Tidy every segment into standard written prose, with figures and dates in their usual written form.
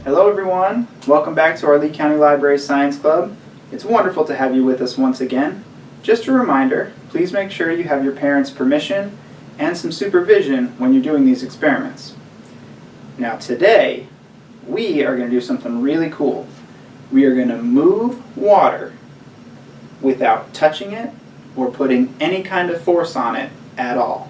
Hello everyone, welcome back to our Lee County Library Science Club. It's wonderful to have you with us once again. Just a reminder, please make sure you have your parents' permission and some supervision when you're doing these experiments. Now today, we are going to do something really cool. We are going to move water without touching it or putting any kind of force on it at all.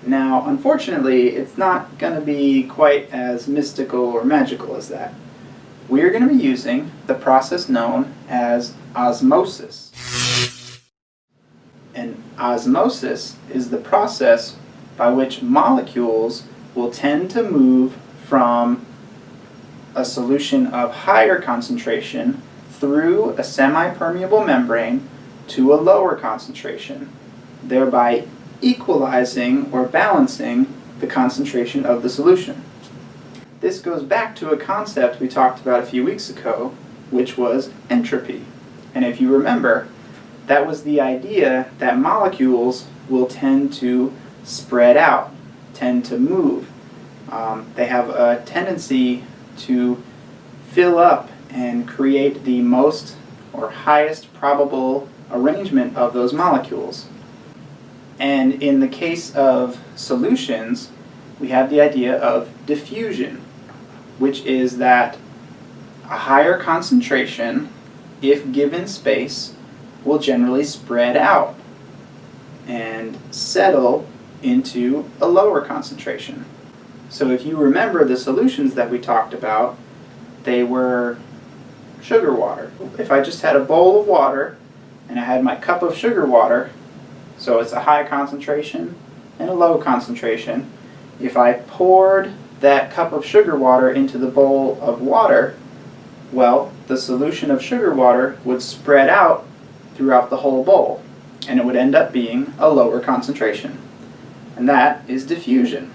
Now, unfortunately, it's not going to be quite as mystical or magical as that. We're going to be using the process known as osmosis. And osmosis is the process by which molecules will tend to move from a solution of higher concentration through a semi-permeable membrane to a lower concentration, thereby equalizing or balancing the concentration of the solution. This goes back to a concept we talked about a few weeks ago, which was entropy. And if you remember, that was the idea that molecules will tend to spread out, tend to move. They have a tendency to fill up and create the most or highest probable arrangement of those molecules. And in the case of solutions, we have the idea of diffusion, which is that a higher concentration, if given space, will generally spread out and settle into a lower concentration. So if you remember the solutions that we talked about, they were sugar water. If I just had a bowl of water and I had my cup of sugar water, so it's a high concentration and a low concentration. If I poured that cup of sugar water into the bowl of water, well, the solution of sugar water would spread out throughout the whole bowl, and it would end up being a lower concentration. And that is diffusion.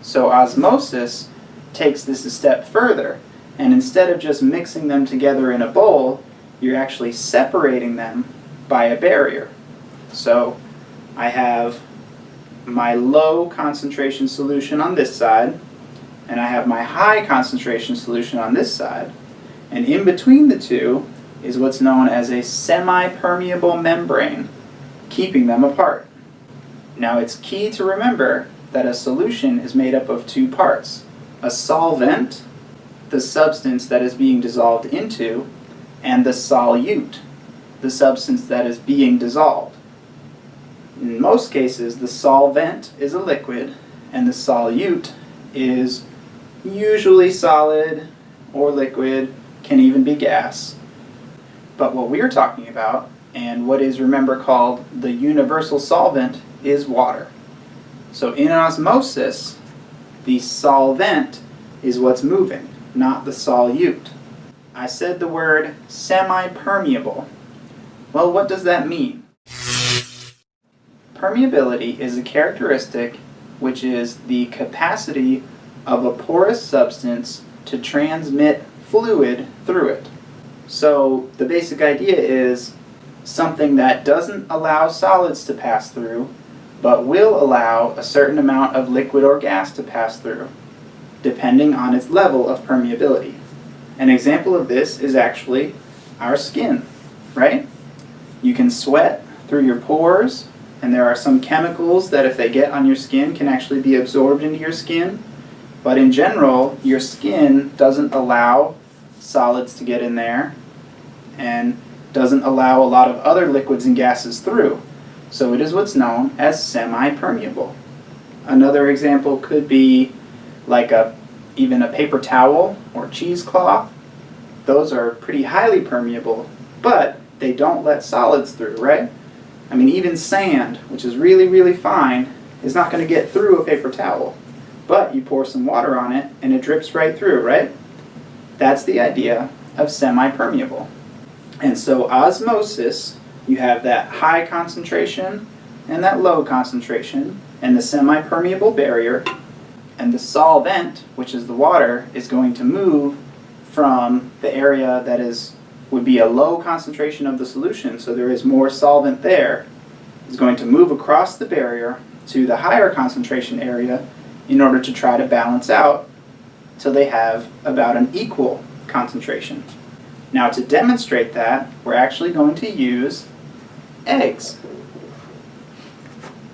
So osmosis takes this a step further, and instead of just mixing them together in a bowl, you're actually separating them by a barrier. So I have my low concentration solution on this side, and I have my high concentration solution on this side, and in between the two is what's known as a semi-permeable membrane, keeping them apart. Now it's key to remember that a solution is made up of two parts: a solvent, the substance that is being dissolved into, and the solute, the substance that is being dissolved. In most cases, the solvent is a liquid, and the solute is usually solid or liquid, can even be gas. But what we're talking about, and what is, remember, called the universal solvent, is water. So in osmosis, the solvent is what's moving, not the solute. I said the word semi-permeable. Well, what does that mean? Permeability is a characteristic which is the capacity of a porous substance to transmit fluid through it. So the basic idea is something that doesn't allow solids to pass through, but will allow a certain amount of liquid or gas to pass through, depending on its level of permeability. An example of this is actually our skin, right? You can sweat through your pores, and there are some chemicals that if they get on your skin can actually be absorbed into your skin. But in general, your skin doesn't allow solids to get in there and doesn't allow a lot of other liquids and gases through. So it is what's known as semi-permeable. Another example could be like even a paper towel or cheesecloth. Those are pretty highly permeable, but they don't let solids through, right? I mean, even sand, which is really, really fine, is not going to get through a paper towel. But you pour some water on it, and it drips right through, right? That's the idea of semi-permeable. And so osmosis, you have that high concentration and that low concentration, and the semi-permeable barrier, and the solvent, which is the water, is going to move from the area that is would be a low concentration of the solution, so there is more solvent there, is going to move across the barrier to the higher concentration area in order to try to balance out till they have about an equal concentration. Now, to demonstrate that, we're actually going to use eggs.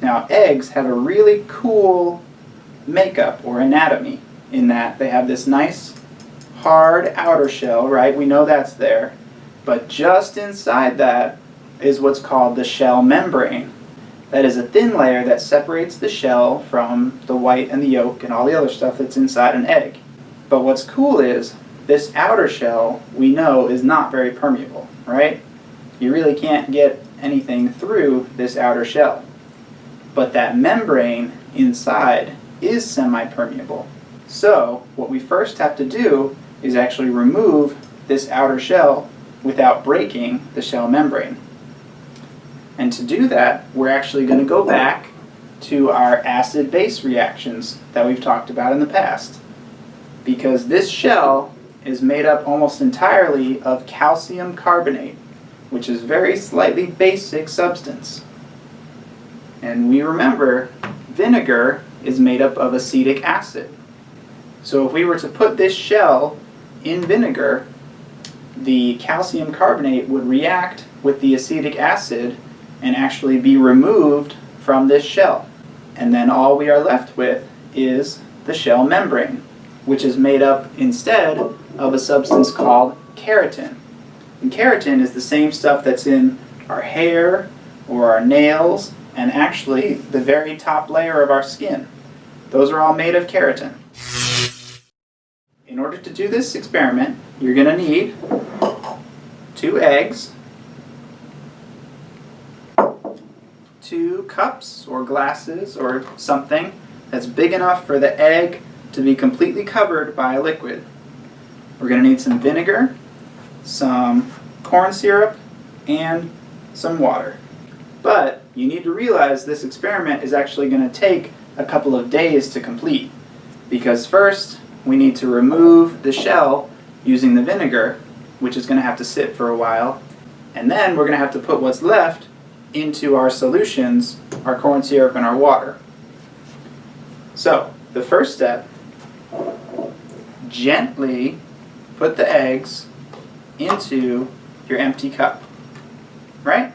Now, eggs have a really cool makeup or anatomy in that they have this nice hard outer shell, right? We know that's there. But just inside that is what's called the shell membrane. That is a thin layer that separates the shell from the white and the yolk and all the other stuff that's inside an egg. But what's cool is this outer shell, we know, is not very permeable, right? You really can't get anything through this outer shell. But that membrane inside is semi-permeable. So what we first have to do is actually remove this outer shell without breaking the shell membrane. And to do that, we're actually going to go back to our acid-base reactions that we've talked about in the past. Because this shell is made up almost entirely of calcium carbonate, which is a very slightly basic substance. And we remember vinegar is made up of acetic acid. So if we were to put this shell in vinegar, the calcium carbonate would react with the acetic acid and actually be removed from this shell. And then all we are left with is the shell membrane, which is made up instead of a substance called keratin. And keratin is the same stuff that's in our hair or our nails and actually the very top layer of our skin. Those are all made of keratin. In order to do this experiment, you're going to need 2 eggs, 2 cups or glasses or something that's big enough for the egg to be completely covered by a liquid. We're going to need some vinegar, some corn syrup, and some water. But you need to realize this experiment is actually going to take a couple of days to complete, because first we need to remove the shell using the vinegar, which is going to have to sit for a while, and then we're going to have to put what's left into our solutions, our corn syrup and our water. So the first step, gently put the eggs into your empty cup, right?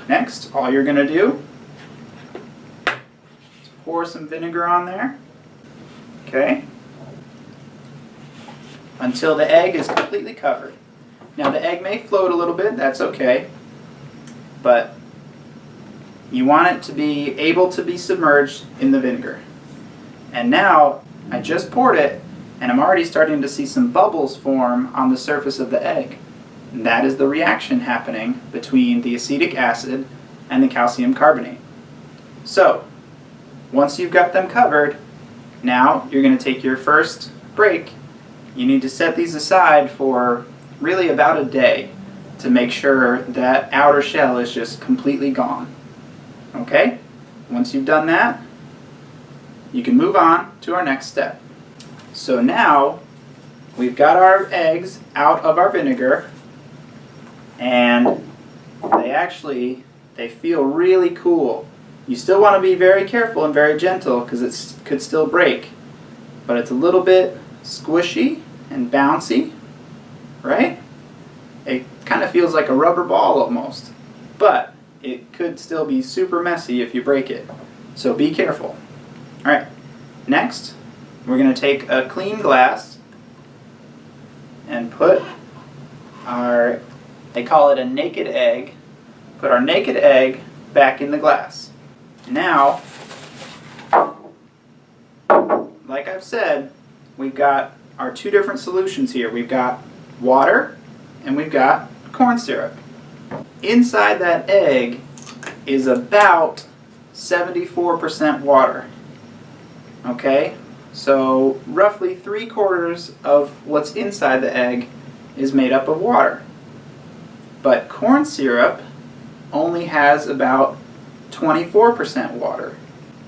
Next, all you're going to do is pour some vinegar on there, okay, until the egg is completely covered. Now the egg may float a little bit, that's okay, but you want it to be able to be submerged in the vinegar. And now I just poured it and I'm already starting to see some bubbles form on the surface of the egg. And that is the reaction happening between the acetic acid and the calcium carbonate. So, once you've got them covered, now you're going to take your first break. You need to set these aside for really about a day to make sure that outer shell is just completely gone. Okay? Once you've done that, you can move on to our next step. So now we've got our eggs out of our vinegar, and they feel really cool. You still want to be very careful and very gentle because it could still break, but it's a little bit squishy and bouncy, right? It kind of feels like a rubber ball almost, but it could still be super messy if you break it, so be careful. Alright, next we're going to take a clean glass and put our, they call it a naked egg, put our naked egg back in the glass. Now, like I've said, we've got our 2 different solutions here. We've got water and we've got corn syrup. Inside that egg is about 74% water. Okay? So roughly 3/4 of what's inside the egg is made up of water. But corn syrup only has about 24% water.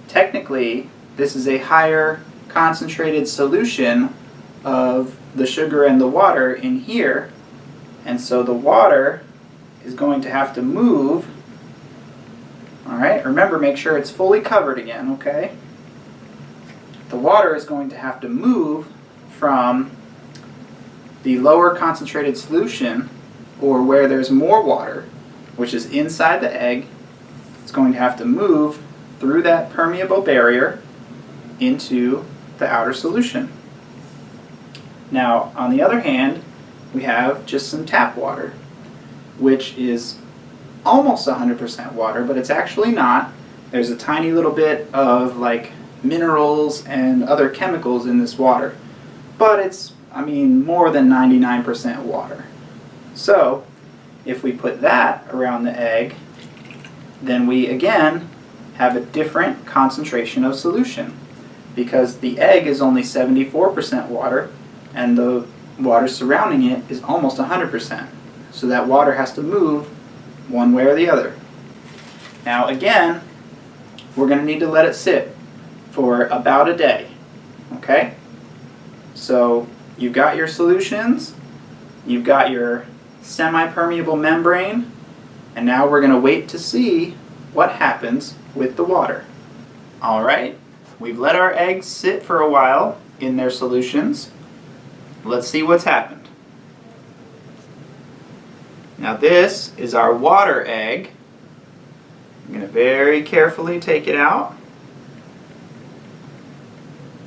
Technically, this is a higher concentrated solution of the sugar and the water in here, and so the water is going to have to move. Alright, remember, make sure it's fully covered again, okay? The water is going to have to move from the lower concentrated solution, or where there's more water, which is inside the egg. It's going to have to move through that permeable barrier into the outer solution. Now, on the other hand, we have just some tap water, which is almost 100% water, but it's actually not. There's a tiny little bit of like minerals and other chemicals in this water, but it's, more than 99% water. So, if we put that around the egg, then we again have a different concentration of solution, because the egg is only 74% water and the water surrounding it is almost 100%. So that water has to move one way or the other. Now again, we're going to need to let it sit for about a day. Okay? So you've got your solutions, you've got your semi-permeable membrane, and now we're going to wait to see what happens with the water. Alright, we've let our eggs sit for a while in their solutions. Let's see what's happened. Now this is our water egg. I'm going to very carefully take it out.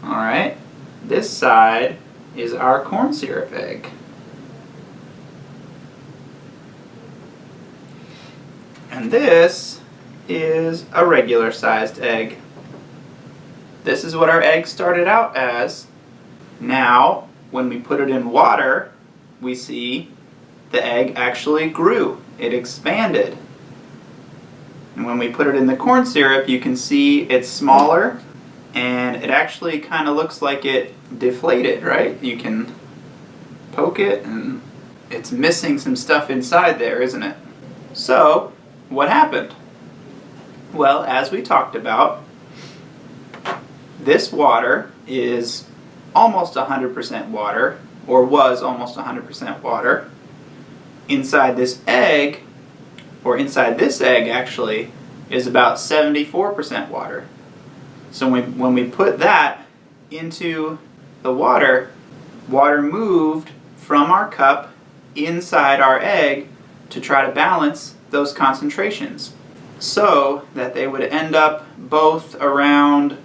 Alright, this side is our corn syrup egg. And this is a regular sized egg. This is what our egg started out as. Now, when we put it in water, we see the egg actually grew. It expanded. And when we put it in the corn syrup, you can see it's smaller, and it actually kind of looks like it deflated, right? You can poke it and it's missing some stuff inside there, isn't it? So, what happened? Well, as we talked about, this water is almost 100% water, or was almost 100% water. Inside this egg, or inside this egg actually, is about 74% water. So when we put that into the water, water moved from our cup inside our egg to try to balance those concentrations, so that they would end up both around,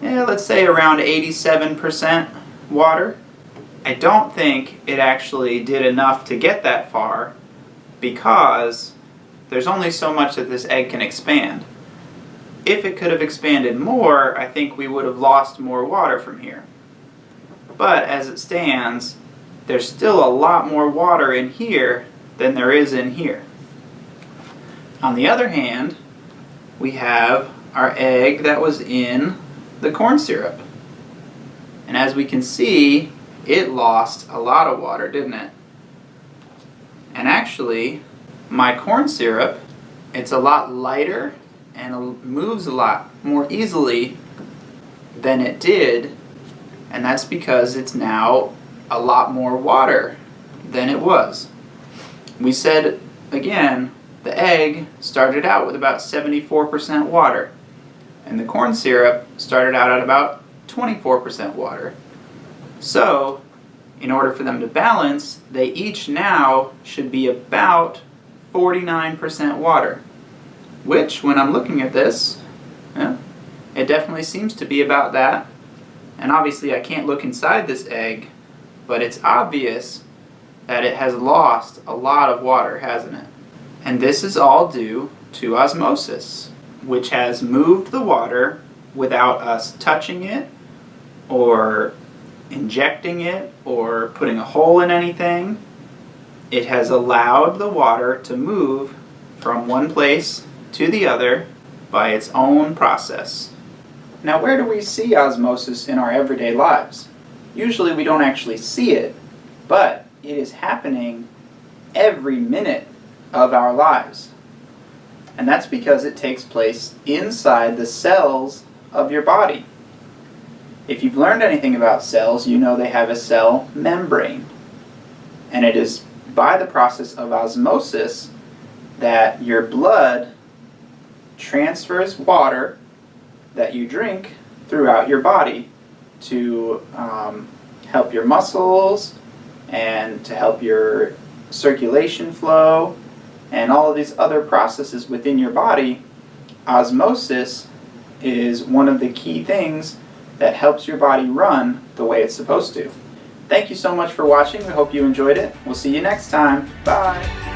let's say around 87% water. I don't think it actually did enough to get that far, because there's only so much that this egg can expand. If it could have expanded more, I think we would have lost more water from here. But as it stands, there's still a lot more water in here than there is in here. On the other hand, we have our egg that was in the corn syrup. And as we can see, it lost a lot of water, didn't it? And actually, my corn syrup, it's a lot lighter and moves a lot more easily than it did, and that's because it's now a lot more water than it was. We said, again, the egg started out with about 74% water, and the corn syrup started out at about 24% water. So, in order for them to balance, they each now should be about 49% water, which, when I'm looking at this, it definitely seems to be about that. And obviously I can't look inside this egg, but it's obvious that it has lost a lot of water, hasn't it? And this is all due to osmosis, which has moved the water without us touching it, or injecting it, or putting a hole in anything. It has allowed the water to move from one place to the other by its own process. Now, where do we see osmosis in our everyday lives? Usually we don't actually see it, but it is happening every minute of our lives. And that's because it takes place inside the cells of your body. If you've learned anything about cells, you know they have a cell membrane. And it is by the process of osmosis that your blood transfers water that you drink throughout your body to help your muscles and to help your circulation flow and all of these other processes within your body. Osmosis is one of the key things that helps your body run the way it's supposed to. Thank you so much for watching. We hope you enjoyed it. We'll see you next time. Bye.